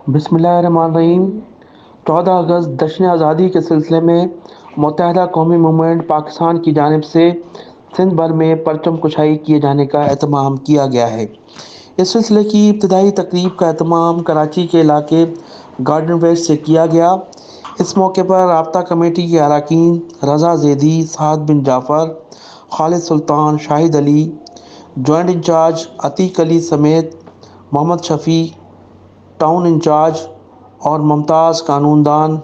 بسم اللہ الرحمن الرحیم۔ 14 اگست جشن آزادی کے سلسلے میں متحدہ قومی موومنٹ پاکستان کی جانب سے سندھ بھر میں پرچم کشائی کیے جانے کا اہتمام کیا گیا ہے۔ اس سلسلے کی ابتدائی تقریب کا اہتمام کراچی کے علاقے گارڈن ویسٹ سے کیا گیا۔ اس موقع پر رابطہ کمیٹی کے اراکین رضا زیدی، سعد بن جعفر، خالد سلطان، شاہد علی، جوائنٹ انچارج عتیق علی سمیت محمد شفیع، ٹاؤن انچارج اور ممتاز قانون دان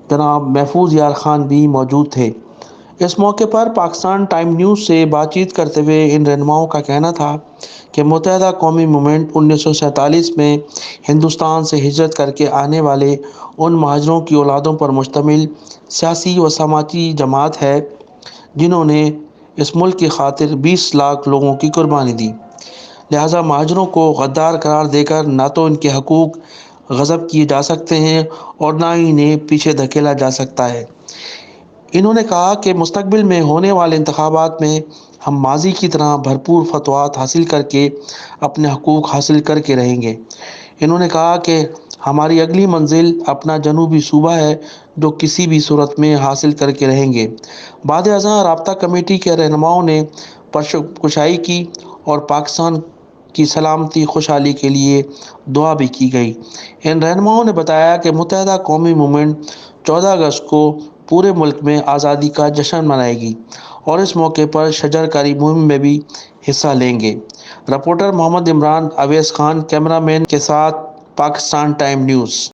جناب محفوظ یار خان بھی موجود تھے۔ اس موقع پر پاکستان ٹائم نیوز سے بات چیت کرتے ہوئے ان رہنماؤں کا کہنا تھا کہ متحدہ قومی موومنٹ 1947 میں ہندوستان سے ہجرت کر کے آنے والے ان مہاجروں کی اولادوں پر مشتمل سیاسی و سماجی جماعت ہے جنہوں نے اس ملک کی خاطر 20 لاکھ لوگوں کی قربانی دی۔ لہٰذا مہاجروں کو غدار قرار دے کر نہ تو ان کے حقوق غصب کیے جا سکتے ہیں اور نہ ہی انہیں پیچھے دھکیلا جا سکتا ہے۔ انہوں نے کہا کہ مستقبل میں ہونے والے انتخابات میں ہم ماضی کی طرح بھرپور فتوحات حاصل کر کے اپنے حقوق حاصل کر کے رہیں گے۔ انہوں نے کہا کہ ہماری اگلی منزل اپنا جنوبی صوبہ ہے جو کسی بھی صورت میں حاصل کر کے رہیں گے۔ بعد ازاں رابطہ کمیٹی کے رہنماؤں نے پرچم کشائی کی اور پاکستان کی سلامتی خوشحالی کے لیے دعا بھی کی گئی۔ ان رہنماؤں نے بتایا کہ متحدہ قومی موومنٹ 14 اگست کو پورے ملک میں آزادی کا جشن منائے گی اور اس موقع پر شجر کاری مہم میں بھی حصہ لیں گے۔ رپورٹر محمد عمران اویس خان، کیمرہ مین کے ساتھ، پاکستان ٹائم نیوز۔